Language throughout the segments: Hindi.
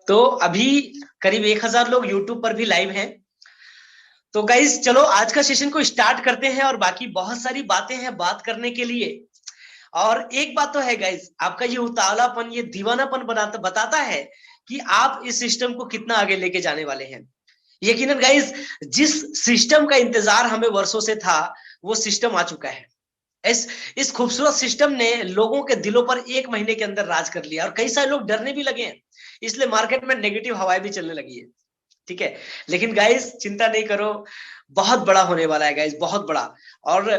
तो अभी करीब 1000 लोग यूट्यूब पर भी लाइव हैं। तो गाइज चलो आज का सेशन को स्टार्ट करते हैं, और बाकी बहुत सारी बातें हैं बात करने के लिए। और एक बात तो है गाइज, आपका ये उतावलापन, ये दीवानापन बनाता बताता है कि आप इस सिस्टम को कितना आगे लेके जाने वाले हैं। यकीनन गाइज, जिस सिस्टम का इंतजार हमें वर्षों से था, वो सिस्टम आ चुका है। इस खूबसूरत सिस्टम ने लोगों के दिलों पर 1 महीने के अंदर राज कर लिया, और कई सारे लोग डरने भी लगे हैं। इसलिए मार्केट में नेगेटिव हवाएं भी चलने लगी है। ठीक है, लेकिन गाइस चिंता नहीं करो, बहुत बड़ा होने वाला है गाइस, बहुत बड़ा। और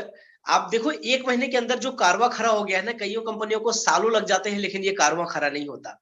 आप देखो 1 महीने के अंदर जो कारवा खड़ा हो गया है ना, कईयों कंपनियों को सालों लग जाते हैं, लेकिन ये कारवा खड़ा नहीं होता।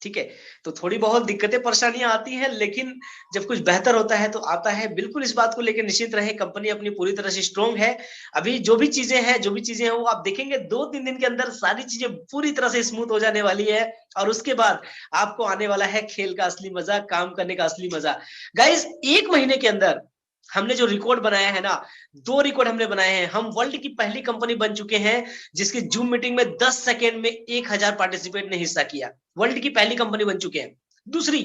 ठीक है, तो थोड़ी बहुत दिक्कतें परेशानियां आती हैं, लेकिन जब कुछ बेहतर होता है तो आता है। बिल्कुल इस बात को लेकर निश्चित रहे, कंपनी अपनी पूरी तरह से स्ट्रोंग है। अभी जो भी चीजें हैं वो आप देखेंगे 2-3 दिन के अंदर सारी चीजें पूरी तरह से स्मूथ हो जाने वाली है। और उसके बाद आपको आने वाला है खेल का असली मजा, काम करने का असली मजा। गाइस 1 महीने के अंदर हमने जो रिकॉर्ड बनाया है ना, 2 रिकॉर्ड हमने बनाए हैं। हम वर्ल्ड की पहली कंपनी बन चुके हैं जिसकी जूम मीटिंग में 10 सेकेंड में 1000 पार्टिसिपेट ने हिस्सा किया। वर्ल्ड की पहली कंपनी बन चुके हैं। दूसरी,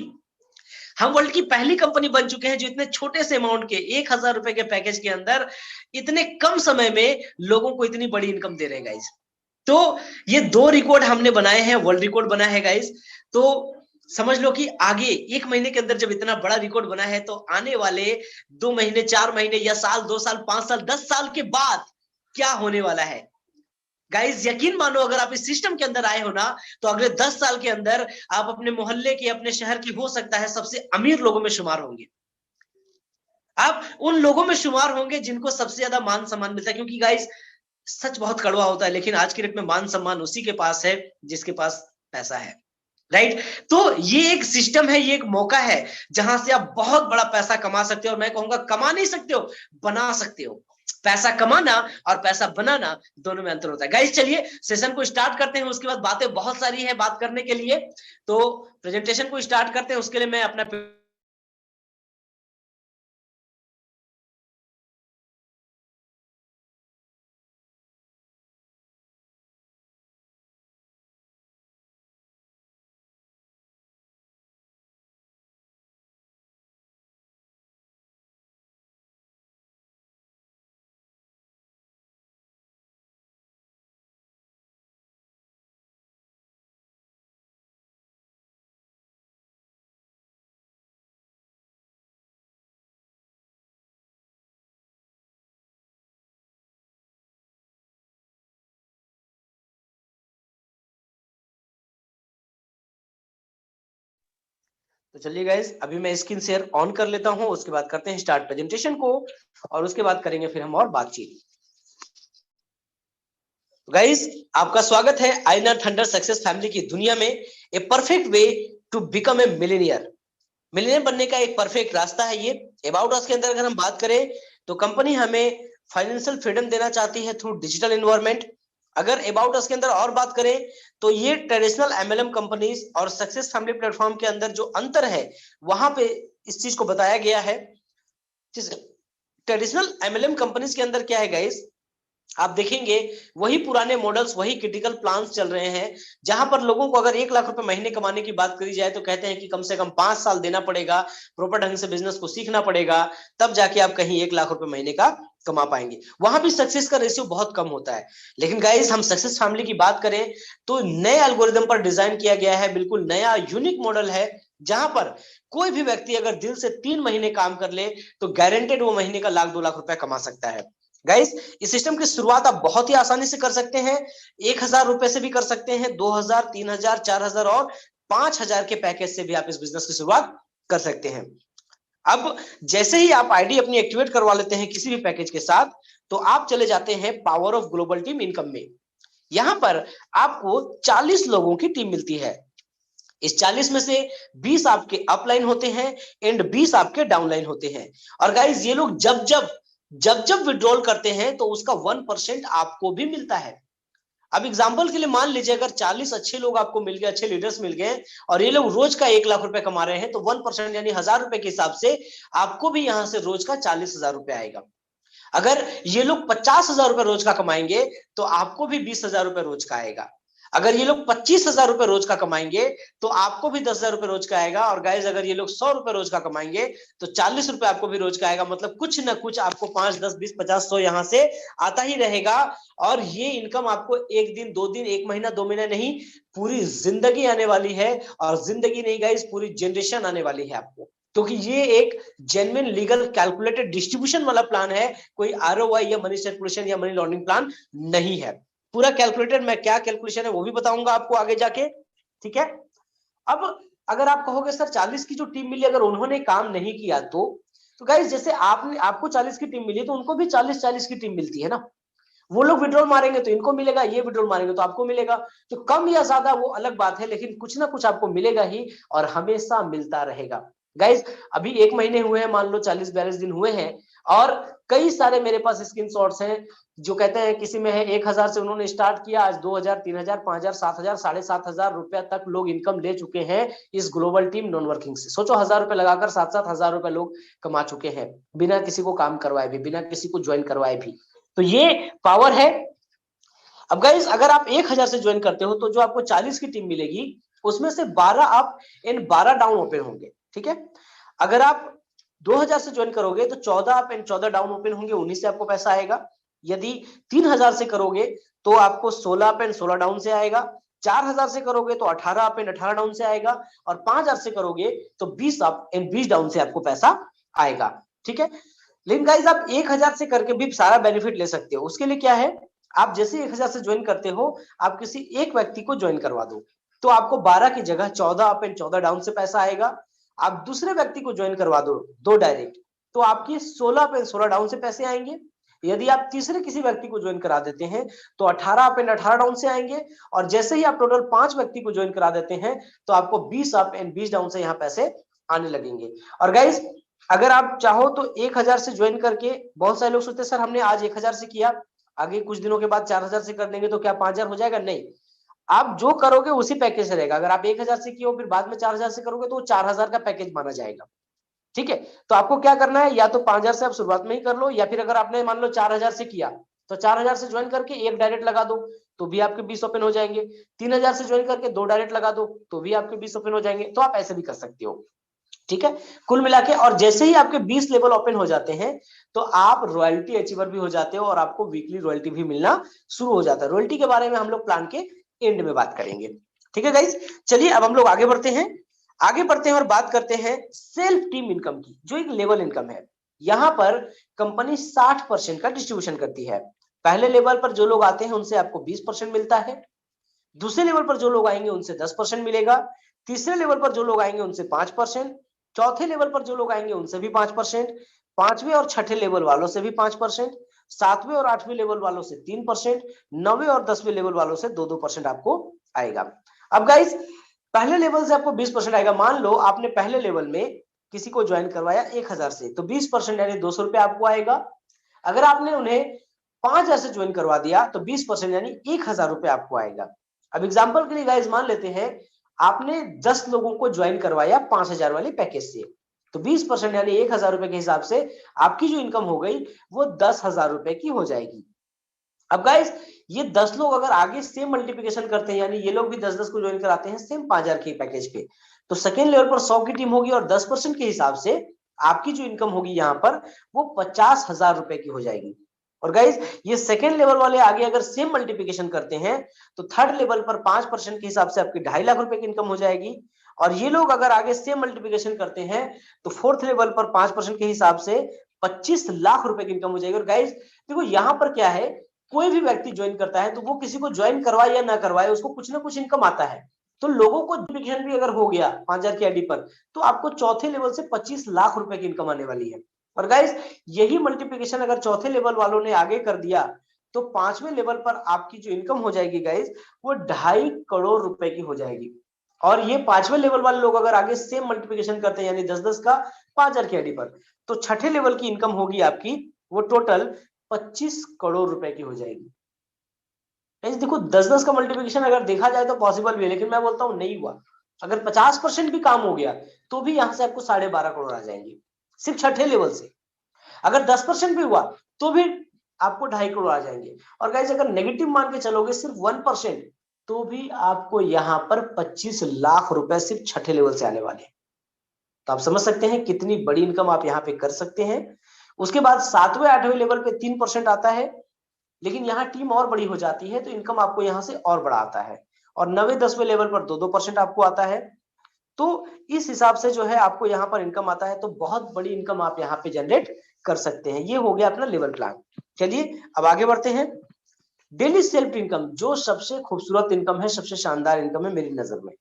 हम वर्ल्ड की पहली कंपनी बन चुके हैं जो इतने छोटे से अमाउंट के 1000 रुपए के पैकेज के अंदर इतने कम समय में लोगों को इतनी बड़ी इनकम दे रहे हैं गाइज। तो ये 2 रिकॉर्ड हमने बनाए हैं, वर्ल्ड रिकॉर्ड बना है गाइज। तो समझ लो कि आगे 1 महीने के अंदर जब इतना बड़ा रिकॉर्ड बना है, तो आने वाले 2 महीने, 4 महीने या साल, 2 साल, 5 साल, 10 साल के बाद क्या होने वाला है गाइस, यकीन मानो, अगर आप इस सिस्टम के अंदर आए हो ना, तो अगले 10 साल के अंदर आप अपने मोहल्ले के, अपने शहर की, हो सकता है सबसे अमीर लोगों में शुमार होंगे। आप उन लोगों में शुमार होंगे जिनको सबसे ज्यादा मान सम्मान मिलता है। क्योंकि गाइस सच बहुत कड़वा होता है, लेकिन आज की डेट में मान सम्मान उसी के पास है जिसके पास पैसा है। राइट? तो ये एक सिस्टम है, ये एक मौका है जहां से आप बहुत बड़ा पैसा कमा सकते हो। और मैं कहूंगा कमा नहीं सकते हो, बना सकते हो। पैसा कमाना और पैसा बनाना दोनों में अंतर होता है। गाइस चलिए सेशन को स्टार्ट करते हैं, उसके बाद बातें बहुत सारी है बात करने के लिए। तो प्रेजेंटेशन को स्टार्ट करते हैं, उसके लिए मैं अपना तो चलिए गाइस, अभी मैं स्क्रीन शेयर ऑन कर लेता हूं, उसके बाद करते हैं स्टार्ट प्रेजेंटेशन को, और उसके बाद करेंगे फिर हम और बातचीत। गाइस आपका स्वागत है आईना थंडर सक्सेस फैमिली की दुनिया में। A perfect way to become a millionaire. Millionaire बनने का एक परफेक्ट रास्ता है ये। अबाउट अस के अंदर अगर हम बात करें, तो कंपनी हमें फाइनेंशियल फ्रीडम देना चाहती है थ्रू डिजिटल इन्वायरमेंट। अगर अबाउट अस के अंदर और बात करें, तो ये ट्रेडिशनल एमएलएम कंपनीज और सक्सेस फैमिली प्लेटफॉर्म के अंदर जो अंतर है, वहां पे इस चीज को बताया गया है। ट्रेडिशनल एमएलएम कंपनीज के अंदर क्या है गाइस, आप देखेंगे वही पुराने मॉडल्स, वही क्रिटिकल प्लान्स चल रहे हैं। जहां पर लोगों को अगर 1 लाख रुपए महीने कमाने की बात करी जाए, तो कहते हैं कि कम से कम 5 साल देना पड़ेगा, प्रॉपर ढंग से बिजनेस को सीखना पड़ेगा, तब जाके आप कहीं 1 लाख रुपए महीने का कमा पाएंगे। वहां भी सक्सेस का रेशियो बहुत कम होता है। लेकिन गाइस हम सक्सेस फैमिली की बात करें, तो नए एल्गोरिदम पर डिजाइन किया गया है, बिल्कुल नया यूनिक मॉडल है, जहां पर कोई भी व्यक्ति अगर दिल से 3 महीने काम कर ले, तो गारंटेड वो महीने का 1-2 लाख रुपए कमा सकता है। गाइस इस सिस्टम की शुरुआत आप बहुत ही आसानी से कर सकते हैं। 1000 रुपए से भी कर सकते हैं, 2000, 3000, 4000 और 5000 के पैकेज से भी आप इस बिजनेस की शुरुआत कर सकते हैं। अब जैसे ही आप आईडी अपनी एक्टिवेट करवा लेते हैं किसी भी पैकेज के साथ, तो आप चले जाते हैं power of global team income में। यहां पर आपको 40 लोगों की टीम मिलती है। इस 40 में से 20 आपके अपलाइन होते हैं एंड 20 आपके डाउनलाइन होते हैं। और गाइज ये लोग जब जब विड्रॉल करते हैं, तो उसका 1% आपको भी मिलता है। अब एग्जांपल के लिए मान लीजिए, अगर 40 अच्छे लोग आपको मिल गए, अच्छे लीडर्स मिल गए, और ये लोग रोज का 1 लाख रुपए कमा रहे हैं, तो 1% यानी 1000 रुपए के हिसाब से आपको भी यहां से रोज का 40,000 रुपए आएगा। अगर ये लोग 50,000 रुपए रोज का कमाएंगे, तो आपको भी 20,000 रुपए रोज का आएगा। अगर ये लोग 25,000 रुपए रोज का कमाएंगे तो आपको भी 10,000 रुपए रोज का आएगा। और गाइज अगर ये लोग 100 रुपए रोज का कमाएंगे तो 40 रुपए आपको भी रोज का आएगा। मतलब कुछ ना कुछ आपको 5, 10, 20, 50, 100 यहां से आता ही रहेगा। और ये इनकम आपको एक दिन, 2 दिन, 1 महीना, 2 महीना नहीं, पूरी जिंदगी आने वाली है। और जिंदगी नहीं गाइज, पूरी जनरेशन आने वाली है आपको, क्योंकि ये एक जेन्युइन लीगल कैलकुलेटेड डिस्ट्रीब्यूशन वाला प्लान है। कोई आरओआई या मनी सर्कुलेशन या मनी लॉन्ड्रिंग प्लान नहीं है। पूरा कैलकुलेटेड, मैं क्या कैलकुलेशन है वो भी बताऊंगा आपको आगे जाके, ठीक है। अब अगर आप कहोगे सर 40 की जो टीम मिली अगर उन्होंने काम नहीं किया तो गाइस जैसे आपने, आपको 40 की टीम मिली तो उनको भी 40-40 की टीम मिलती है ना। वो लोग विड्रॉल मारेंगे तो इनको मिलेगा, ये विड्रॉल मारेंगे तो आपको मिलेगा। तो कम या ज्यादा वो अलग बात है, लेकिन कुछ ना कुछ आपको मिलेगा ही और हमेशा मिलता रहेगा। गाइज अभी 1 महीने हुए हैं, मान लो 40-42 दिन हुए हैं, और कई सारे मेरे पास स्क्रीनशॉट्स हैं जो कहते हैं, किसी में है 1,000 से उन्होंने स्टार्ट किया, आज 2,000, 3,000, 5,000, 7,000, 7,500 रुपया तक लोग इनकम ले चुके हैं इस ग्लोबल टीम नॉन वर्किंग से। सोचो 1,000 रुपए लगाकर 7,000 रुपए लोग कमा चुके हैं बिना किसी को काम करवाए भी, बिना किसी को ज्वाइन करवाए भी। तो ये पावर है। अब गाइस अगर आप 1,000 से ज्वाइन करते हो तो जो आपको 40 की टीम मिलेगी उसमें से 12 अप एंड 12 डाउन ओपन होंगे, ठीक है। अगर आप 2,000 से ज्वाइन करोगे तो 14 अप एंड 14 डाउन ओपन होंगे, उन्हीं से आपको पैसा आएगा। यदि 3,000 से करोगे तो आपको 16 अप एंड 16 डाउन से आएगा। 4,000 से करोगे तो 18 अप एंड 18 डाउन से आएगा। और 5,000 से करोगे तो 20 अप एंड 20 डाउन से आपको पैसा आएगा, ठीक है। लेकिन गाइज आप 1,000 से करके भी सारा बेनिफिट ले सकते हो। उसके लिए क्या है, आप जैसे 1,000 से ज्वाइन करते हो, आप किसी एक व्यक्ति को ज्वाइन करवा दो तो आपको 12 की जगह 14 अप एंड 14 डाउन से पैसा आएगा। आप दूसरे व्यक्ति को ज्वाइन करवा दो डायरेक्ट, तो आपकी 16 अप एंड 16 डाउन से पैसे आएंगे। यदि आप तीसरे किसी व्यक्ति को ज्वाइन करा देते हैं तो 18 अप एंड 18 डाउन से आएंगे। और जैसे ही आप टोटल 5 व्यक्ति को ज्वाइन करा देते हैं तो आपको 20 अप एंड 20 डाउन से यहाँ पैसे आने लगेंगे। और गाइज अगर आप चाहो तो 1,000 से ज्वाइन करके, बहुत सारे लोग सोचते हैं सर हमने आज 1,000 से किया, आगे कुछ दिनों के बाद 4,000 से कर देंगे तो क्या 5,000 हो जाएगा? नहीं, आप जो करोगे उसी पैकेज से रहेगा। अगर आप 1,000 से किए हो फिर बाद में 4,000 से करोगे तो वो 4,000 का पैकेज माना जाएगा, ठीक है। तो आपको क्या करना है, या तो 5,000 से आप शुरुआत में ही कर लो, या फिर अगर आपने मान लो 4,000 से किया तो 4,000 से ज्वाइन करके एक डायरेक्ट लगा दो तो भी आपके 20 ओपन हो जाएंगे। 3,000 से ज्वाइन करके 2 डायरेक्ट लगा दो तो भी आपके 20 ओपन हो जाएंगे। तो आप ऐसे भी कर सकते हो, ठीक है। कुल मिला के, और जैसे ही आपके 20 लेवल ओपन हो जाते हैं तो आप रॉयल्टी अचीवर भी हो जाते हो और आपको वीकली रॉयल्टी भी मिलना शुरू हो जाता है। रॉयल्टी के बारे में हम लोग प्लान के एंड में बात करेंगे, ठीक है गाइज। चलिए अब हम लोग आगे बढ़ते हैं और बात करते हैं सेल्फ टीम इनकम की, जो एक लेवल इनकम है। यहां पर कंपनी 60% का डिस्ट्रीब्यूशन करती है। पहले लेवल पर जो लोग आते हैं उनसे आपको 20% मिलता है। दूसरे लेवल पर जो लोग आएंगे उनसे 10% मिलेगा। तीसरे लेवल पर जो लोग आएंगे उनसे 5%। चौथे लेवल पर जो लोग आएंगे उनसे भी 5%। पांचवें और छठे लेवल वालों से भी 5%। सातवें और आठवें लेवल वालों से 3%। नौवें और 10वें लेवल वालों से 2-2% आपको आएगा। अब गाइस पहले लेवल से आपको 20% आएगा। मान लो आपने पहले लेवल में किसी को ज्वाइन करवाया 1,000 से, तो 20% यानी 200 रुपए आपको आएगा। अगर आपने उन्हें 5,000 से ज्वाइन करवा दिया तो 20% यानी 1,000 रुपए आपको आएगा। अब एग्जांपल के लिए गाइस मान लेते हैं आपने 10 लोगों को ज्वाइन करवाया 5,000 वाले पैकेज से, तो 20% यानी 1,000 रुपए के हिसाब से आपकी जो इनकम हो गई वो 10,000 रुपए की हो जाएगी। अब गाइस ये 10 लोग अगर आगे सेम मल्टीप्लिकेशन करते हैं, यानी ये लोग भी 10-10 को ज्वाइन कराते हैं सेम 5,000 के पैकेज पे, तो सेकेंड लेवल पर 100 की टीम होगी और 10% के हिसाब से आपकी जो इनकम होगी यहाँ पर वो 50,000 रुपए की हो जाएगी। और गाइज ये सेकेंड लेवल वाले आगे अगर सेम मल्टीप्लिकेशन करते हैं तो थर्ड लेवल पर 5% के हिसाब से आपकी 2.5 लाख रुपए की इनकम हो जाएगी। और ये लोग अगर आगे सेम मल्टीप्लिकेशन करते हैं तो फोर्थ लेवल पर 5% के हिसाब से 25 लाख रुपए की इनकम हो जाएगी। और गाइज देखो यहाँ पर क्या है, कोई भी व्यक्ति ज्वाइन करता है तो वो किसी को ज्वाइन करवाए या ना करवाए उसको कुछ ना कुछ इनकम आता है। तो लोगों को मल्टीप्लिकेशन भी अगर हो गया 5,000 की आईडी पर तो आपको चौथे लेवल से 25 लाख रुपए की इनकम आने वाली है। और गाइस यही मल्टीप्लिकेशन अगर चौथे लेवल वालों ने आगे कर दिया तो पांचवें लेवल पर आपकी जो इनकम हो जाएगी गाइस वो 2.5 करोड़ रुपए की हो जाएगी। और ये पांचवें लेवल वाले लोग अगर आगे सेम मल्टीप्लिकेशन करते हैं यानी 10-10 का 5,000 की आईडी पर, तो छठे लेवल की इनकम होगी आपकी वो टोटल 25 करोड़ रुपए की हो जाएगी। देखो 10-10 का मल्टीप्लिकेशन अगर देखा जाए तो पॉसिबल भी है, लेकिन मैं बोलता हूं नहीं हुआ। अगर 50% भी काम हो गया तो भी यहां से आपको 12.5 करोड़ आ जाएंगे सिर्फ छठे लेवल से। अगर 10% भी हुआ तो भी आपको 2.5 करोड़ आ जाएंगे। और गाइस अगर नेगेटिव मान के चलोगे सिर्फ 1%, तो भी आपको यहाँ पर 25 लाख रुपए सिर्फ छठे लेवल से आने वाले हैं। तो आप समझ सकते हैं कितनी बड़ी इनकम आप यहाँ पे कर सकते हैं। उसके बाद 7वें 8वें लेवल पे 3% आता है, लेकिन यहाँ टीम और बड़ी हो जाती है तो इनकम आपको यहाँ से और बड़ा आता है। और 9वें 10वें लेवल पर 2-2% आपको आता है। तो इस हिसाब से जो है आपको यहाँ पर इनकम आता है, तो बहुत बड़ी इनकम आप यहाँ पे जनरेट कर सकते हैं। ये हो गया अपना लेवल प्लान। चलिए अब आगे बढ़ते हैं। डेली सेल्फ इनकम जो सबसे खूबसूरत इनकम है, सबसे शानदार इनकम है मेरी नजर में।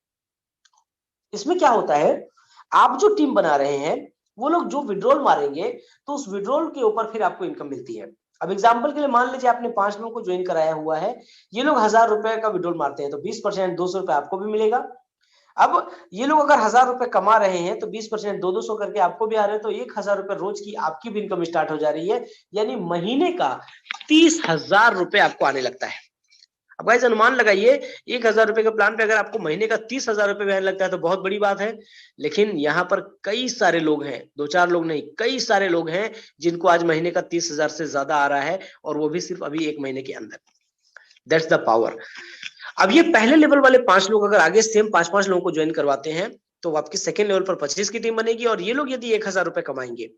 इसमें क्या होता है, आप जो टीम बना रहे हैं वो लोग जो विड्रॉल मारेंगे तो उस विड्रॉल के ऊपर फिर आपको इनकम मिलती है। अब एग्जांपल के लिए मान लीजिए आपने 5 लोगों को ज्वाइन कराया हुआ है, ये लोग 1000 रुपए का विड्रॉल मारते हैं तो 20% 200 रुपए आपको भी मिलेगा। अब ये लोग अगर 1000 रुपए कमा रहे हैं तो 20% 200 करके आपको भी आ रहे हैं, तो 1000 रुपए रोज की आपकी भी इनकम स्टार्ट हो जा रही है, यानी महीने का 30,000 रुपए आपको आने लगता है। अब गाइस अनुमान लगाइए 1000 रुपए के प्लान पे अगर आपको महीने का 30,000 रुपए आने लगता है तो बहुत बड़ी बात है। लेकिन यहाँ पर कई सारे लोग हैं, 2-4 लोग नहीं, कई सारे लोग हैं जिनको आज महीने का 30,000 से ज्यादा आ रहा है, और वो भी सिर्फ अभी 1 महीने के अंदर। That's the power. अब ये पहले लेवल वाले 5 लोग अगर आगे सेम 5-5 लोगों को ज्वाइन करवाते हैं तो आपकी सेकेंड लेवल पर 25 की टीम बनेगी, और ये लोग यदि 1000 रुपए कमाएंगे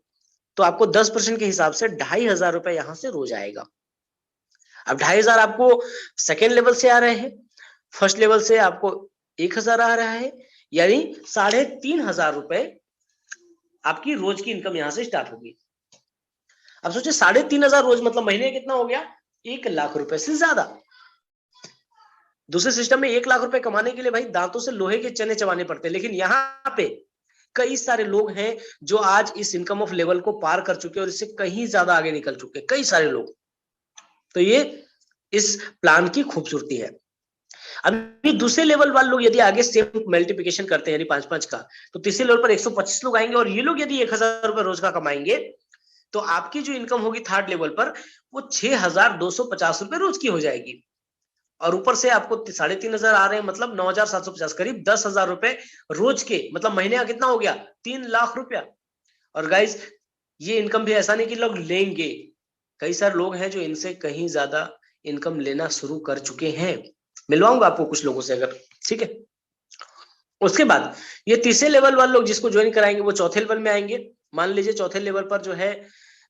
तो आपको 10% के हिसाब से 2500 रुपए यहां से रोज आएगा। अब 2500 आपको सेकेंड लेवल से आ रहे हैं, फर्स्ट लेवल से आपको 1000 आ रहा है, यानी 3500 रुपए आपकी रोज की इनकम यहां से स्टार्ट होगी। अब सोचिए 3500 रोज मतलब महीने कितना हो गया, 1 लाख रुपए से ज्यादा। दूसरे सिस्टम में 1 लाख रुपए कमाने के लिए भाई दांतों से लोहे के चने चबाने पड़ते हैं, लेकिन यहाँ पे कई सारे लोग हैं जो आज इस इनकम ऑफ लेवल को पार कर चुके हैं और इससे कहीं ज्यादा आगे निकल चुके हैं, कई सारे लोग। तो ये इस प्लान की खूबसूरती है। अभी दूसरे लेवल वाले लोग यदि आगे सेम मल्टीप्लिकेशन करते हैं यानी 5-5 का, तो तीसरे लेवल पर 125 लोग आएंगे, और ये लोग यदि 1000 रुपए रोज का कमाएंगे तो आपकी जो इनकम होगी थर्ड लेवल पर वो 6250 रुपए रोज की हो जाएगी। और ऊपर से आपको 3500 आ रहे हैं, मतलब 9750, करीब 10,000 रुपए रोज के, मतलब महीने का कितना हो गया, 3 लाख रुपया। और गाइज ये इनकम भी ऐसा नहीं कि लोग लेंगे, कई सारे लोग हैं जो इनसे कहीं ज्यादा इनकम लेना शुरू कर चुके हैं। मिलवाऊंगा आपको कुछ लोगों से अगर, ठीक है। उसके बाद ये तीसरे लेवल वाले लोग जिसको ज्वाइन कराएंगे वो चौथे लेवल में आएंगे। मान लीजिए चौथे लेवल पर जो है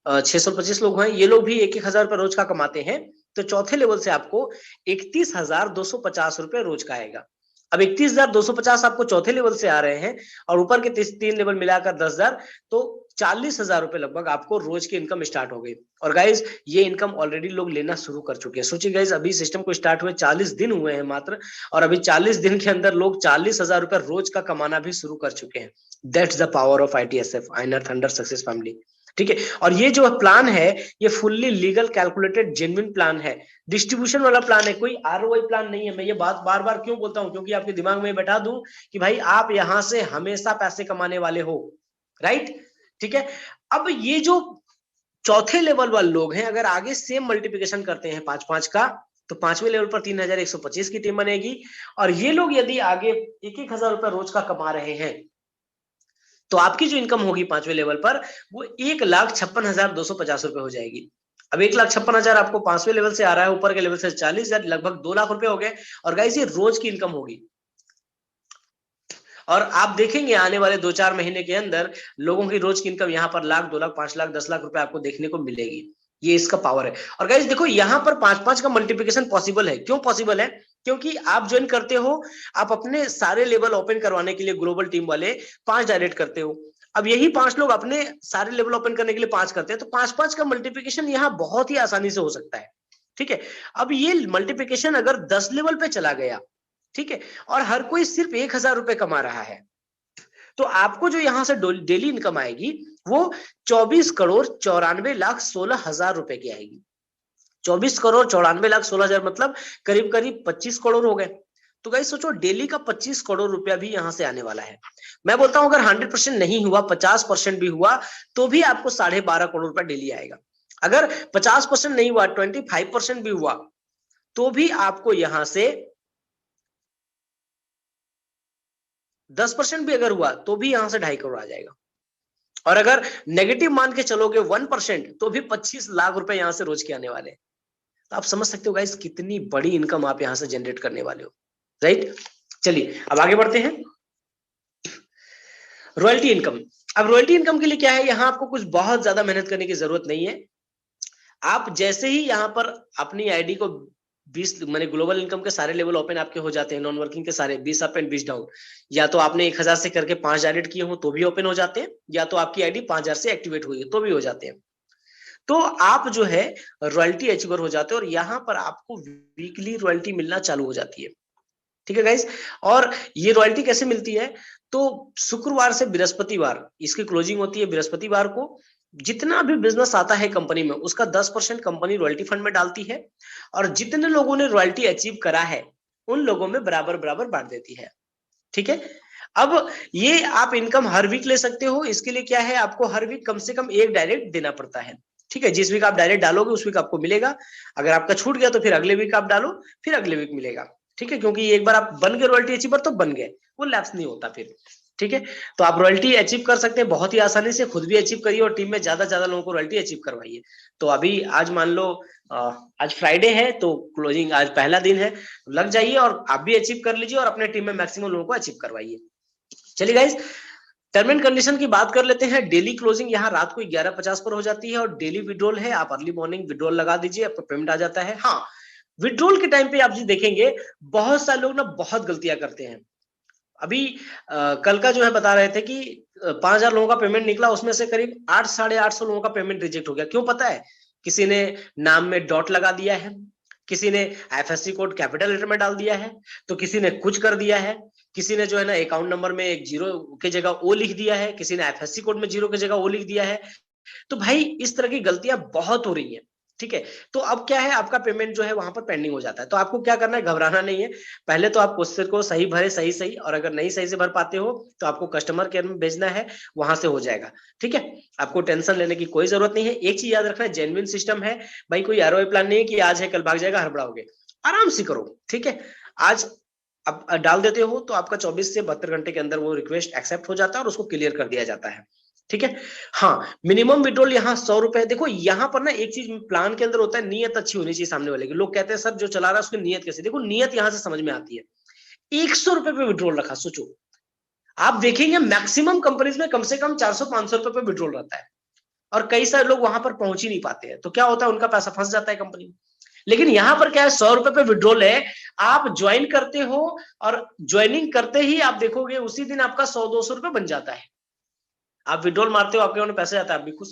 625 लोग हैं, ये लोग भी 1,000 रुपए रोज का कमाते हैं, तो चौथे लेवल से आपको 31,250 रुपए रोज का आएगा। अब 31,250 आपको चौथे लेवल से आ रहे हैं, और ऊपर के 3 लेवल मिलाकर 10,000, तो 40,000 रुपए लगभग आपको रोज की इनकम स्टार्ट हो गई। और गाइज ये इनकम ऑलरेडी लोग लेना शुरू कर चुके हैं। सोचिए गाइज अभी सिस्टम को स्टार्ट हुए 40 दिन हुए हैं मात्र, और अभी 40 दिन के अंदर लोग 40,000 रुपए रोज का कमाना भी शुरू कर चुके हैं। That's the power of ITSF, INR thunder success family, ठीक है। और ये जो प्लान है ये fully legal calculated genuine plan है, डिस्ट्रीब्यूशन वाला प्लान है, कोई ROI प्लान नहीं है। मैं ये बात बार बार क्यों बोलता हूं, क्योंकि आपके दिमाग में बैठा दूं कि भाई आप यहां से हमेशा पैसे कमाने वाले हो, राइट, ठीक है। अब ये जो चौथे लेवल वाले लोग हैं अगर आगे सेम मल्टीप्लिकेशन करते हैं 5-5 का, तो 5वें लेवल पर 3125 की टीम बनेगी, और ये लोग यदि आगे 1,000 रुपए रोज का कमा रहे हैं तो आपकी जो इनकम होगी 5वें लेवल पर वो 1,56,250 रुपए हो जाएगी। अब 1,56,000 आपको 5वें लेवल से आ रहा है, ऊपर के लेवल से 40,000, लगभग 2 लाख रुपए हो गए। और गाइस ये रोज की इनकम होगी, और आप देखेंगे आने वाले 2-4 महीने के अंदर लोगों की रोज की इनकम यहाँ पर 1,00,000, 2,00,000, 5,00,000, 10,00,000 रुपए आपको देखने को मिलेगी। ये इसका पावर है। और गाइस देखो यहाँ पर 5-5 का मल्टीप्लिकेशन पॉसिबल है। क्यों पॉसिबल है? क्योंकि आप ज्वाइन करते हो, आप अपने सारे लेवल ओपन करवाने के लिए ग्लोबल टीम वाले 5 डायरेक्ट करते हो। अब यही 5 लोग अपने सारे लेवल ओपन करने के लिए 5 करते हैं, तो 5-5 का मल्टीप्लिकेशन यहाँ बहुत ही आसानी से हो सकता है, ठीक है। अब ये मल्टीप्लिकेशन अगर 10 लेवल पे चला गया, ठीक है, और हर कोई सिर्फ 1,000 रुपए कमा रहा है, तो आपको जो यहां से डेली इनकम आएगी वो 24,94,16,00,000 रुपए की आएगी। 24,94,16,00,000 मतलब करीब करीब 25 करोड़ हो गए। तो गाइस सोचो डेली का 25 करोड़ रुपया भी यहां से आने वाला है। मैं बोलता हूं अगर 100% नहीं हुआ, 50% भी हुआ, तो भी आपको 12.5 करोड़ रुपया डेली आएगा। अगर 50% नहीं हुआ, 25% भी हुआ, तो भी आपको यहां से 10% भी अगर हुआ तो भी यहां से 2.5 करोड़ आ जाएगा। और अगर नेगेटिव मान के चलोगे 1% तो भी 25 लाख रुपए यहां से रोज के आने वाले हैं। तो आप समझ सकते हो गाइस कितनी बड़ी इनकम आप यहां से जनरेट करने वाले हो। राइट। चलिए अब आगे बढ़ते हैं। Royalty income. अब रॉयल्टी इनकम के लिए क्या है, यहां आपको कुछ बहुत ज्यादा मेहनत करने की जरूरत नहीं है। आप जैसे ही यहां पर अपनी आईडी को 20 माने ग्लोबल इनकम के सारे लेवल ओपन आपके हो जाते हैं, नॉन वर्किंग के सारे 20 अप एंड 20 डाउन, या तो आपने 1000 से करके 5 डायरेक्ट किए हो तो भी ओपन हो जाते हैं, या तो आपकी आईडी 5000 से एक्टिवेट हुई है तो भी हो जाते हैं। तो आप जो है रॉयल्टी अचीवर हो जाते हैं और यहां पर आपको वीकली रॉयल्टी मिलना चालू हो जाती है। ठीक है गाइस। और ये रॉयल्टी कैसे मिलती है, तो शुक्रवार से बृहस्पतिवार इसकी क्लोजिंग होती है। बृहस्पतिवार को जितना भी बिजनेस आता है कंपनी में उसका 10% कंपनी रॉयल्टी फंड में डालती है, और जितने लोगों ने रॉयल्टी अचीव करा है उन लोगों में बराबर बराबर बांट देती है। ठीक है। अब ये आप इनकम हर वीक ले सकते हो। इसके लिए क्या है, आपको हर वीक कम से कम एक डायरेक्ट देना पड़ता है। ठीक है, जिस वीक आप डायरेक्ट डालोगे उस वीक आपको मिलेगा। अगर आपका छूट गया तो फिर अगले वीक आप डालो, फिर अगले वीक मिलेगा। ठीक है, क्योंकि एक बार आप बन गए रॉयल्टी अचीवर तो बन गए, वो लैप्स नहीं होता फिर। ठीक है, तो आप रॉयल्टी अचीव कर सकते हैं बहुत ही आसानी से, खुद भी अचीव करिए और टीम में ज्यादा ज्यादा लोगों को रॉयल्टी अचीव करवाइए। तो अभी आज मान लो आज फ्राइडे है तो क्लोजिंग आज पहला दिन है, लग जाइए और आप भी अचीव कर लीजिए और अपने टीम में मैक्सिमम लोगों को अचीव करवाइए। चलिए गाइस, टर्म एंड कंडीशन की बात कर लेते हैं। डेली क्लोजिंग यहाँ रात को 11:50 पर हो जाती है और डेली विड्रॉल है, आप अर्ली मॉर्निंग विड्रॉल लगा दीजिए, आपको पेमेंट आ जाता है। हाँ, विड्रॉल के टाइम पे आप जी देखेंगे बहुत सारे लोग ना बहुत गलतियां करते हैं। अभी कल का जो है बता रहे थे कि 5000 लोगों का पेमेंट निकला, उसमें से करीब 8 850 लोगों का पेमेंट रिजेक्ट हो गया। क्यों पता है? किसी ने नाम में डॉट लगा दिया है, किसी ने एफएससी कोड कैपिटल लेटर में डाल दिया है, तो किसी ने कुछ कर दिया है, किसी ने जो है ना अकाउंट नंबर में एक जीरो की जगह ओ लिख दिया है, किसी ने एफएससी कोड में जीरो की जगह ओ लिख दिया है। तो भाई इस तरह की गलतियां बहुत हो रही हैं। ठीक है, तो अब क्या है, आपका पेमेंट जो है वहां पर पेंडिंग हो जाता है। तो आपको क्या करना है, घबराना नहीं है। पहले तो आप क्वेश्चन को सही भरे, सही सही, और अगर नहीं सही से भर पाते हो तो आपको कस्टमर केयर में भेजना है, वहां से हो जाएगा। ठीक है, आपको टेंशन लेने की कोई जरूरत नहीं है। एक चीज याद रखना, जेन्युइन सिस्टम है भाई, कोई आरओआई प्लान नहीं है कि आज है कल भाग जाएगा, हड़बड़ाओगे। आराम से करो। ठीक है, आज अब डाल देते हो तो आपका 24 से 72 घंटे के अंदर वो रिक्वेस्ट एक्सेप्ट हो जाता है और उसको क्लियर कर दिया जाता है। ठीक है। हाँ, मिनिमम विड्रॉल यहाँ 100 रुपए। देखो यहाँ पर ना एक चीज प्लान के अंदर होता है, नियत अच्छी होनी चाहिए सामने वाले की। लोग कहते हैं सर जो चला रहा है उसकी नियत कैसे, देखो नियत यहाँ से समझ में आती है। 100 रुपए पे विड्रॉल रखा, सोचो आप देखेंगे मैक्सिमम कंपनीज में कम से कम 400-500 रुपए पे विड्रॉल रहता है, और कई सारे लोग वहां पर पहुंच ही नहीं पाते हैं। तो क्या होता है, उनका पैसा फंस जाता है कंपनी में। लेकिन यहां पर क्या है, 100 रुपए पे विड्रॉल है, आप ज्वाइन करते हो और ज्वाइनिंग करते ही आप देखोगे उसी दिन आपका 100-200 रुपए बन जाता है। आप विड्रॉल मारते हो, आपके पैसे आता है, आप भी खुश।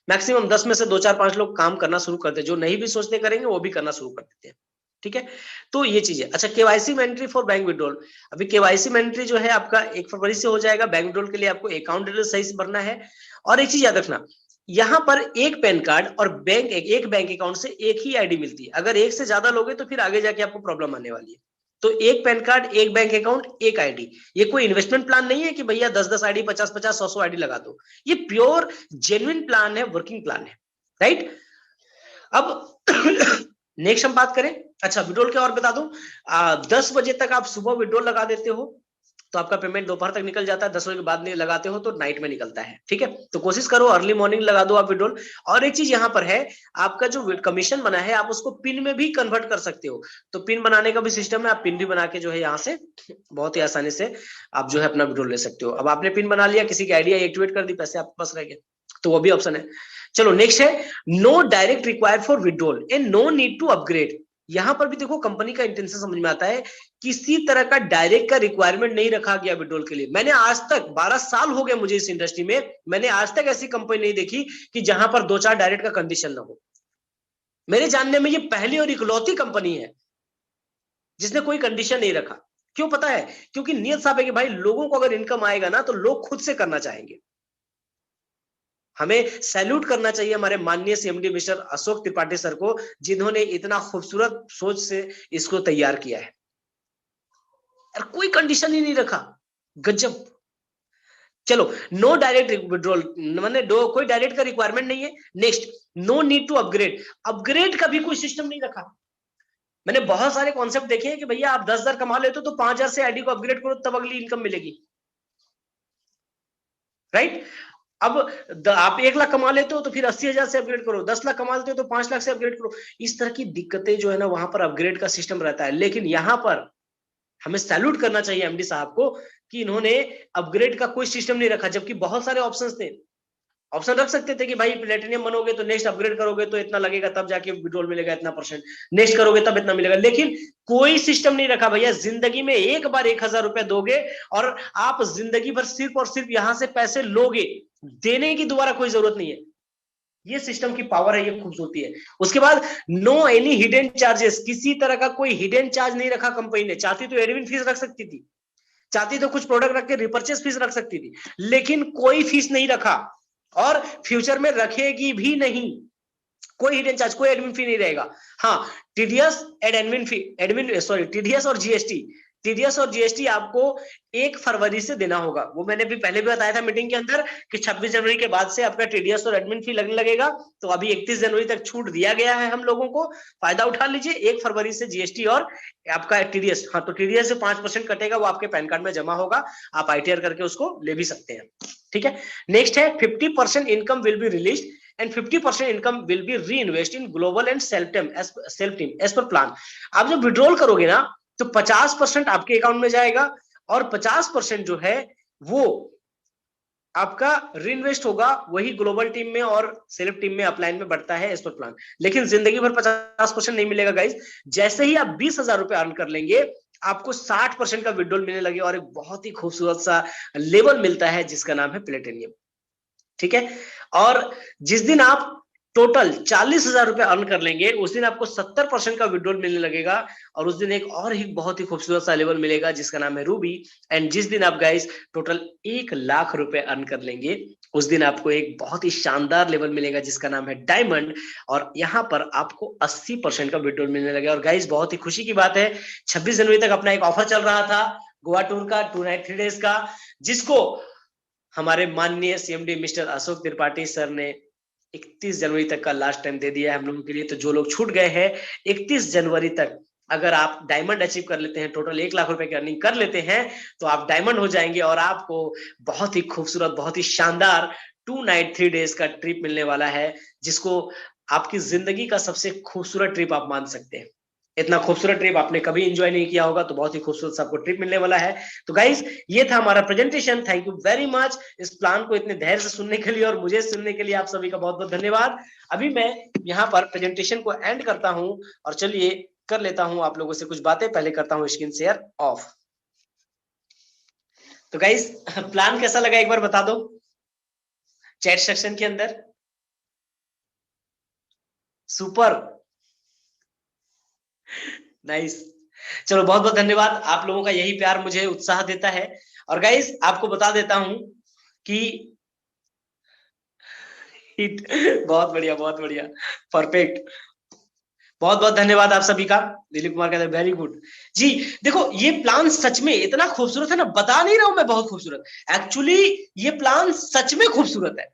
मैक्सिमम 10 में से 2-4-5 लोग काम करना शुरू करते हैं, जो नहीं भी सोचते करेंगे वो भी करना शुरू कर देते हैं। ठीक है, तो ये चीज है। अच्छा, KYC entry for bank withdrawal. अभी केवाईसी एंट्री जो है आपका 1 फरवरी से हो जाएगा। बैंक विड्रॉल के लिए आपको अकाउंट डिटेल सही से भरना है। और एक चीज याद रखना, यहां पर एक पैन कार्ड और एक बैंक अकाउंट से एक ही आईडी मिलती है। अगर एक से ज्यादा लोगे तो फिर आगे जाके आपको प्रॉब्लम आने वाली है। तो एक पैन कार्ड, एक बैंक अकाउंट, एक आईडी। ये कोई इन्वेस्टमेंट प्लान नहीं है कि भैया 10-10 आईडी, 50-50, 100-100 आईडी लगा दो। ये प्योर जेन्युइन प्लान है, वर्किंग प्लान है। राइट। अब नेक्स्ट हम बात करें, अच्छा विड्रॉल के और बता दूं, 10 बजे तक आप सुबह विड्रॉल लगा देते हो तो आपका पेमेंट दोपहर तक निकल जाता है। 10 बजे के बाद नहीं लगाते हो तो नाइट में निकलता है। ठीक है, तो कोशिश करो अर्ली मॉर्निंग लगा दो आप विड्रॉल। और एक चीज यहाँ पर है, आपका जो कमीशन बना है आप उसको पिन में भी कन्वर्ट कर सकते हो। तो पिन बनाने का भी सिस्टम है, आप पिन भी बना के जो है यहाँ से बहुत ही आसानी से आप जो है अपना विड्रॉल ले सकते हो। अब आपने पिन बना लिया, किसी की आइडिया एक्टिवेट कर दी, पैसे आपके पास रह गए, तो वो भी ऑप्शन है। चलो नेक्स्ट है, no direct required for withdrawal and no need to upgrade. यहां पर भी देखो कंपनी का इंटेंशन समझ में आता है, किसी तरह का डायरेक्ट का रिक्वायरमेंट नहीं रखा गया विड्रॉल के लिए। मैंने आज तक 12 साल हो गए मुझे इस इंडस्ट्री में, मैंने आज तक ऐसी कंपनी नहीं देखी कि जहां पर 2-4 डायरेक्ट का कंडीशन ना हो। मेरे जानने में ये पहली और इकलौती कंपनी है जिसने कोई कंडीशन नहीं रखा। क्यों पता है? क्योंकि नियत साफ है कि भाई लोगों को अगर इनकम आएगा ना तो लोग खुद से करना चाहेंगे। हमें सैल्यूट करना चाहिए हमारे माननीय CMD mister Ashok Tripathi sir को, जिन्होंने इतना खूबसूरत सोच से इसको तैयार किया है। और कोई कंडीशन ही नहीं रखा, गजब। चलो, नो डायरेक्ट विड्रॉल मैंने कोई डायरेक्ट का रिक्वायरमेंट नहीं है। Next, no need to upgrade. Upgrade का भी कोई सिस्टम नहीं रखा। मैंने बहुत सारे कॉन्सेप्ट देखे हैं कि भैया आप 10,000 कमा लेते हो तो 5,000 से आईडी को अपग्रेड करो तब अगली इनकम मिलेगी। राइट। अब आप 1 लाख कमा लेते हो तो फिर 80,000 से अपग्रेड करो, 10 लाख कमा लेते हो तो 5 लाख से अपग्रेड करो। इस तरह की दिक्कतें जो है ना वहां पर अपग्रेड का सिस्टम रहता है। लेकिन यहां पर हमें सैल्यूट करना चाहिए एमडी साहब को कि इन्होंने अपग्रेड का कोई सिस्टम नहीं रखा, जबकि बहुत सारे ऑप्शंस थे। ऑप्शन रख सकते थे कि भाई प्लेटिनियम बनोगे तो नेक्स्ट अपग्रेड करोगे तो इतना लगेगा, तब जाके विड्रॉल मिलेगा इतना परसेंट, नेक्स्ट करोगे तब इतना मिलेगा, लेकिन कोई सिस्टम नहीं रखा भैया। जिंदगी में एक बार 1000 रुपए दोगे और आप जिंदगी भर सिर्फ और सिर्फ यहां से पैसे लोगे, देने की दोबारा कोई जरूरत नहीं है। ये सिस्टम की पावर है, ये खूबसूरती है। उसके बाद नो एनी हिडन चार्जेस, किसी तरह का कोई हिडन चार्ज नहीं रखा कंपनी ने। चाहती तो एडमिन फीस रख सकती थी, चाहती तो कुछ प्रोडक्ट रख के रिपर्चेस फीस रख सकती थी, लेकिन कोई फीस नहीं रखा और फ्यूचर में रखेगी भी नहीं। कोई हिडन चार्ज, कोई एडमिन फी नहीं रहेगा। हाँ, TDS and admin fee, admin sorry TDS और जीएसटी, टीडीएस और जीएसटी आपको 1 फरवरी से देना होगा। वो मैंने भी पहले भी बताया था मीटिंग के अंदर कि 26 जनवरी के बाद से आपका टीडीएस और एडमिन फी लगने लगेगा। तो अभी 31 जनवरी तक छूट दिया गया है हम लोगों को, फायदा उठा लीजिए। 1 फरवरी से जीएसटी और आपका टीडीएस, हाँ तो टीडीएस से 5% कटेगा, वो आपके पैन कार्ड में जमा होगा, आप आईटीआर करके उसको ले भी सकते हैं। ठीक है, नेक्स्ट है 50% income will be release and 50% income will be reinvest in global and self team as per plan। आप जब विड्रॉल करोगे ना तो 50% आपके अकाउंट में जाएगा और 50% जो है वो आपका रीइन्वेस्ट होगा, वही ग्लोबल टीम में और सेल्फ टीम में अपलाइन में बढ़ता है एज पर प्लान। लेकिन जिंदगी भर 50% नहीं मिलेगा गाइस। जैसे ही आप 20,000 रुपए अर्न कर लेंगे आपको 60% का विड्रॉल मिलने लगे और एक बहुत ही खूबसूरत सा लेवल मिलता है जिसका नाम है प्लेटिनियम। ठीक है, और जिस दिन आप टोटल 40,000 रुपए अर्न कर लेंगे उस दिन आपको 70% का विड्रॉल मिलने लगेगा और उस दिन एक और ही बहुत ही खूबसूरत सा लेवल मिलेगा जिसका नाम है रूबी। एंड जिस दिन आप गाइस टोटल 1,00,000 रुपए अर्न कर लेंगे उस दिन आपको एक बहुत ही शानदार लेवल मिलेगा जिसका नाम है डायमंड, और यहां पर आपको 80% का विड्रॉल मिलने लगेगा। और गाइस बहुत ही खुशी की बात है, 26 जनवरी तक अपना एक ऑफर चल रहा था गोवा टूर का 2 नाइट 3 डेज का, जिसको हमारे माननीय CMD mister Ashok Tripathi sir ने 31 जनवरी तक का लास्ट टाइम दे दिया है हम लोगों के लिए। तो जो लोग छूट गए हैं 31 जनवरी तक अगर आप डायमंड अचीव कर लेते हैं, टोटल 1,00,000 रुपए की अर्निंग कर लेते हैं तो आप डायमंड हो जाएंगे और आपको बहुत ही खूबसूरत, बहुत ही शानदार 2 नाइट 3 डेज का ट्रिप मिलने वाला है, जिसको आपकी जिंदगी का सबसे खूबसूरत ट्रिप आप मान सकते हैं। इतना खूबसूरत ट्रिप आपने कभी एंजॉय नहीं किया होगा, तो बहुत ही खूबसूरत आपको ट्रिप मिलने वाला है। तो गाइस ये था हमारा presentation. Thank you very much इस प्लान को इतने धैर्य से सुनने के लिए और मुझे सुनने के लिए आप सभी का बहुत बहुत धन्यवाद। अभी मैं यहाँ पर प्रेजेंटेशन को एंड करता हूं और चलिए कर लेता हूं आप लोगों से कुछ बातें। पहले करता हूं स्क्रीन शेयर ऑफ। तो गाइस प्लान कैसा लगा एक बार बता दो चैट सेक्शन के अंदर। Super, nice. चलो बहुत बहुत धन्यवाद, आप लोगों का यही प्यार मुझे उत्साह देता है। और गाइस आपको बता देता हूं कि बहुत बढ़िया, बहुत बढ़िया, परफेक्ट। बहुत बहुत धन्यवाद आप सभी का। दिलीप कुमार कहते हैं वेरी गुड जी। देखो ये प्लान सच में इतना खूबसूरत है ना, बता नहीं रहा हूं मैं बहुत खूबसूरत, एक्चुअली ये प्लान सच में खूबसूरत है।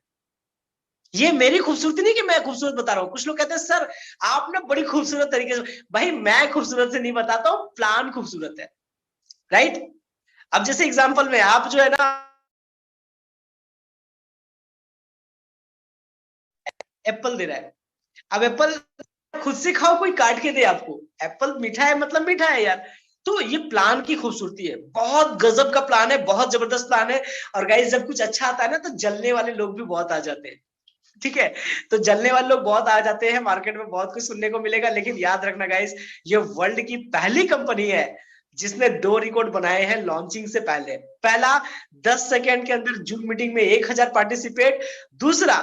ये मेरी खूबसूरती नहीं कि मैं खूबसूरत बता रहा हूं। कुछ लोग कहते हैं सर आपने बड़ी खूबसूरत तरीके से, भाई मैं खूबसूरत से नहीं बताता हूं, प्लान खूबसूरत है, राइट। अब जैसे एग्जांपल में आप जो है ना एप्पल दे रहा है, अब एप्पल खुद से खाओ कोई काट के दे आपको, एप्पल मीठा है मतलब मीठा है यार। तो ये प्लान की खूबसूरती है, बहुत गजब का प्लान है, बहुत जबरदस्त प्लान है। और गाइस जब कुछ अच्छा आता है ना तो जलने वाले लोग भी बहुत आ जाते हैं, ठीक है। तो जलने वाले लोग बहुत आ जाते हैं, मार्केट में बहुत कुछ सुनने को मिलेगा। लेकिन याद रखना गाइस, ये वर्ल्ड की पहली कंपनी है जिसने 2 रिकॉर्ड बनाए हैं लॉन्चिंग से पहले। पहला 10 सेकेंड के अंदर जूम मीटिंग में 1,000 पार्टिसिपेट। दूसरा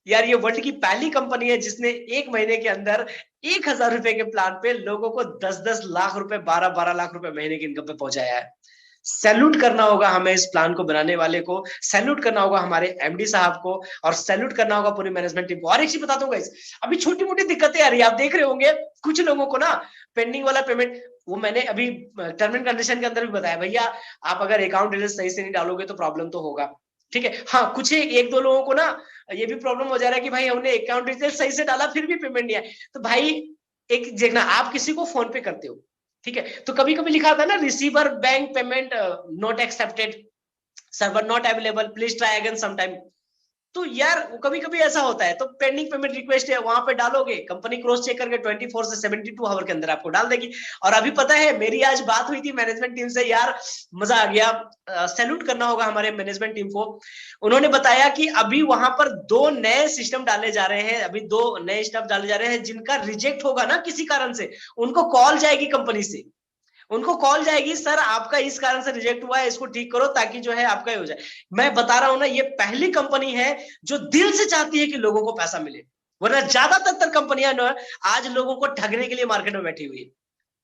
यार ये वर्ल्ड की पहली कंपनी है जिसने 1 महीने के अंदर 1,000 रुपए के प्लान पे लोगों को 10-10 लाख रुपए, 12-12 लाख रुपए महीने की इनकम पे पहुंचाया है। सैल्यूट करना होगा हमें इस प्लान को बनाने वाले को, सैल्यूट करना होगा हमारे एमडी साहब को, और सैल्यूट करना होगा पूरी मैनेजमेंट टीम को। और एक चीज बता दूंगा, अभी छोटी मोटी दिक्कतें आ रही है, आप देख रहे होंगे कुछ लोगों को ना पेंडिंग वाला पेमेंट, वो मैंने अभी टर्म एंड कंडीशन के अंदर भी बताया, भैया आप अगर अकाउंट डिटेल्स सही से नहीं डालोगे तो प्रॉब्लम तो होगा, ठीक है। हाँ कुछ एक दो लोगों को ना ये भी प्रॉब्लम हो जा रहा है कि भाई हमने अकाउंट डिटेल्स सही से डाला फिर भी पेमेंट नहीं आया। तो भाई एक देखना, आप किसी को फोन पे करते हो, ठीक है, तो कभी कभी लिखा था ना receiver bank payment not accepted, server not available, please try again sometime. तो यार कभी कभी ऐसा होता है, तो पेंडिंग पेमेंट रिक्वेस्ट है, वहां पे डालोगे, कंपनी क्रॉस चेक करके 24 से 72 आवर के अंदर आपको डाल देगी। और अभी पता है, मेरी आज बात हुई थी मैनेजमेंट टीम से, यार मजा आ गया, सैल्यूट करना होगा हमारे मैनेजमेंट टीम को। उन्होंने बताया कि अभी वहां पर 2 नए सिस्टम डाले जा रहे हैं, अभी 2 नए स्टफ डाले जा रहे हैं, जिनका रिजेक्ट होगा ना किसी कारण से, उनको कॉल जाएगी कंपनी से, उनको कॉल जाएगी, सर आपका इस कारण से रिजेक्ट हुआ है, इसको ठीक करो ताकि जो है आपका हो जाए। मैं बता रहा हूं ना, ये पहली कंपनी है जो दिल से चाहती है कि लोगों को पैसा मिले, वरना ज्यादातर कंपनियां आज लोगों को ठगने के लिए मार्केट में बैठी हुई है।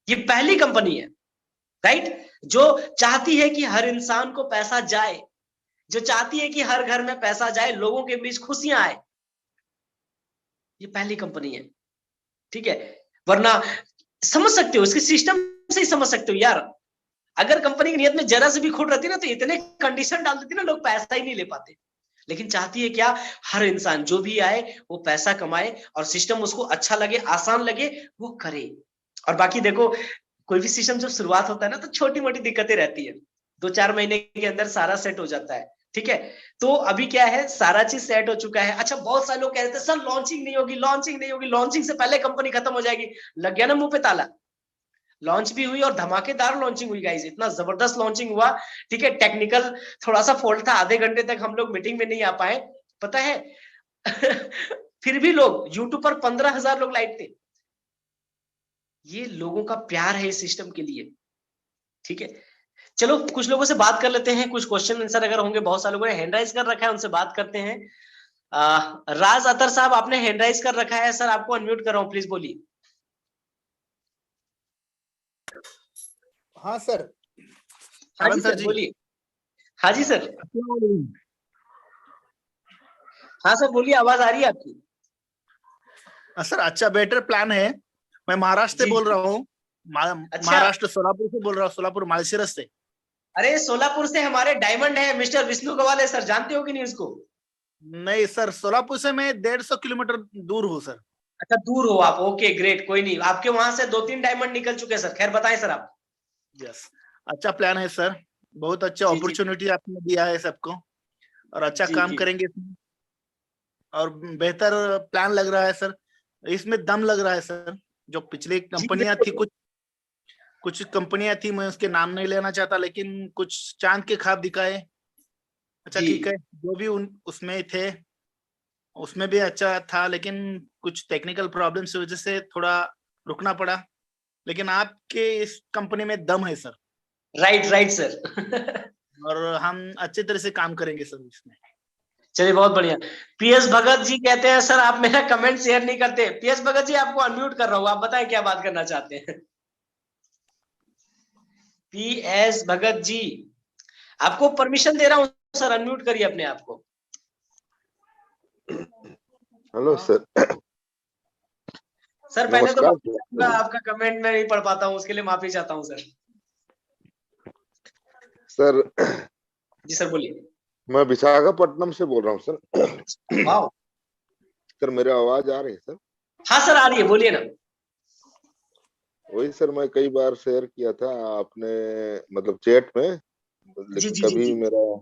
ये पहली कंपनी है, राइट, जो चाहती है कि हर इंसान को पैसा जाए, जो चाहती है कि हर घर में पैसा जाए, लोगों के बीच खुशियां आए। ये पहली कंपनी है, ठीक है। वरना समझ सकते हो, इसके सिस्टम से ही समझ सकते हो यार, अगर कंपनी की नियत में जरा से भी खोट रहती ना, तो इतने कंडीशन डाल देती ना, लोग पैसा ही नहीं ले पाते। लेकिन चाहती है क्या, हर इंसान जो भी आए वो पैसा कमाए, और सिस्टम उसको अच्छा लगे, आसान लगे, वो करे। और बाकी देखो, कोई भी सिस्टम जब शुरुआत होता है ना, तो छोटी मोटी दिक्कतें रहती है, 2-4 महीने के अंदर सारा सेट हो जाता है, ठीक है। तो अभी क्या है, सारा चीज सेट हो चुका है। अच्छा, बहुत सारे लोग कहते हैं सर लॉन्चिंग नहीं होगी, लॉन्चिंग नहीं होगी, लॉन्चिंग से पहले कंपनी खत्म हो जाएगी। लग गया ना मुंह पे ताला, लॉन्च भी हुई और धमाकेदार लॉन्चिंग हुई गाइस, इतना जबरदस्त लॉन्चिंग हुआ, ठीक है। टेक्निकल थोड़ा सा फॉल्ट था, आधे घंटे तक हम लोग मीटिंग में नहीं आ पाए, पता है। फिर भी लोग यूट्यूब पर 15,000 लोग लाइव थे। ये लोगों का प्यार है इस सिस्टम के लिए, ठीक है। चलो कुछ लोगों से बात कर लेते हैं, कुछ क्वेश्चन आंसर अगर होंगे, बहुत सारे लोगों ने हैंड राइज कर रखा है, उनसे बात करते हैं। राज अतर साहब, आपने हैंड राइज कर रखा है, सर आपको अनम्यूट कर रहा हूं, प्लीज बोलिए। हाँ सर। हाँ जी सर सर, जी बोलिए। हाँ जी सर। हाँ सर बोलिए, आवाज आ रही है आपकी। सर अच्छा बेटर प्लान है। मैं महाराष्ट्र से जी बोल जी। रहा हूँ। अच्छा, महाराष्ट्र सोलापुर से बोल रहा हूँ, सोलापुर मालशीरस से। अरे सोलापुर से हमारे डायमंड है मिस्टर विष्णु गवाले सर, जानते हो कि नहीं उसको? नहीं सर, सोलापुर से मैं 150 किलोमीटर दूर हूँ सर। अच्छा, दूर हो आप, ओके ग्रेट, कोई नहीं, आपके वहां से 2-3 डायमंड निकल चुके हैं सर। खैर बताएं सर आप। यस, अच्छा प्लान है सर। बहुत अच्छा जी जी अपॉर्चुनिटी आपने दिया है सबको, और अच्छा जी काम जी करेंगे इसमें। और बेहतर प्लान लग रहा है सर, इसमें दम लग रहा है सर। जो पिछली जी कंपनियां थी, बिल्कुल। कुछ कुछ कंपनियां थी, मैं उसके नाम नहीं लेना चाहता, लेकिन कुछ चांद के ख्वाब दिखाए। अच्छा जी ठीक है, जो भी उसमें थे, उसमें भी अच्छा था, लेकिन कुछ टेक्निकल प्रॉब्लम्स की वजह से थोड़ा रुकना पड़ा। लेकिन आपके इस कंपनी में दम है सर, राइट राइट सर। और हम अच्छे तरह से काम करेंगे सर इसमें। चलिए बहुत बढ़िया। पीएस भगत जी कहते हैं सर आप मेरा कमेंट शेयर नहीं करते। पीएस भगत जी, आपको अनम्यूट कर रहा हूँ, आप बताएं क्या बात करना चाहते हैं। पीएस भगत जी, आपको परमिशन दे रहा हूँ सर, अनम्यूट करिए अपने आप को। Hello sir. सर पहले तो नमस्कार माफी चाहूंगा, आपका कमेंट मैं नहीं पढ़ पाता हूँ, उसके लिए माफी चाहता हूँ सर। सर। जी सर बोलिए। मैं विशाखापट्टनम से बोल रहा हूँ सर। वाह। सर मेरी आवाज आ रही है सर? हाँ सर आ रही है, बोलिए ना। वही सर, मैं कई बार शेयर किया था आपने, मतलब चैट में, जी लेकिन जी जी कभी जी। मेरा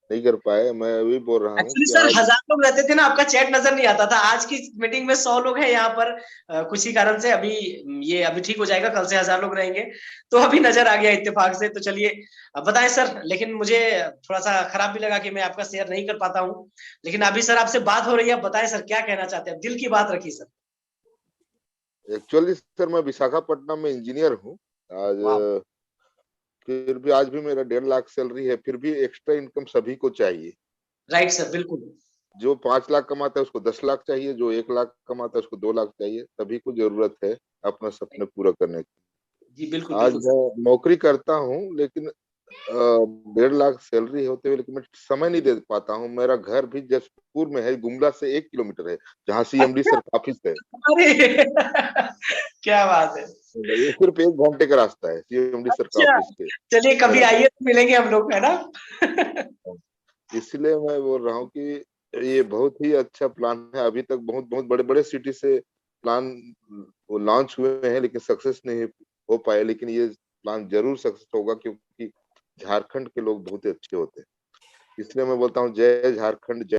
नहीं कर पाए। मैं अभी बोल रहा हूँ एक्चुअली कि सर आज 1000 लोग रहते थे ना, आपका चैट नजर नहीं आता था। आज की मीटिंग में 100 लोग हैं यहाँ पर, कुछ ही कारण से अभी ये अभी ठीक हो जाएगा, कल से 1000 लोग रहेंगे, तो अभी नजर आ गया इत्तेफाक से। तो चलिए अब बताएं सर, लेकिन मुझे थोड़ा सा खराब भी लगा कि मैं आपका शेयर नहीं कर पाता हूँ, लेकिन अभी सर आपसे बात हो रही है, बताएं सर क्या कहना चाहते हैं, दिल की बात रखिए सर। एक्चुअली सर मैं विशाखापट्टनम में इंजीनियर हूँ। आज वाह। फिर भी आज भी मेरा 1.5 लाख सैलरी है, फिर भी एक्स्ट्रा इनकम सभी को चाहिए। राइट सर बिल्कुल। जो 5 लाख कमाता है उसको 10 लाख चाहिए, जो 1 लाख कमाता है उसको 2 लाख चाहिए। सभी को जरूरत है अपना सपने पूरा करने की। जी बिल्कुल आज बिल्कुल सर। मैं नौकरी करता हूँ, लेकिन 1.5 लाख सैलरी होते हुए लेकिन मैं समय नहीं दे पाता हूँ। मेरा घर भी जसपुर में है, गुमला से 1 किलोमीटर है, जहाँ सीएमडी अच्छा, सर का ऑफिस है। अरे क्या बात है। ये सिर्फ 1 घंटे का रास्ता है सीएमडी सर का अच्छा, ऑफिस के, चलिए कभी मेरा घर। आइए तो मिलेंगे हम लोग, है ना। इसलिए मैं बोल रहा हूँ कि ये बहुत ही अच्छा प्लान है। अभी तक बहुत बहुत बड़े बड़े सिटी से प्लान वो लॉन्च हुए हैं, लेकिन सक्सेस नहीं हो पाए। लेकिन ये प्लान जरूर सक्सेस होगा, क्योंकि झारखंड के लोग बहुत ही अच्छे होते हैं। इसलिए मैं बोलता हूँ जय झारखंड, जय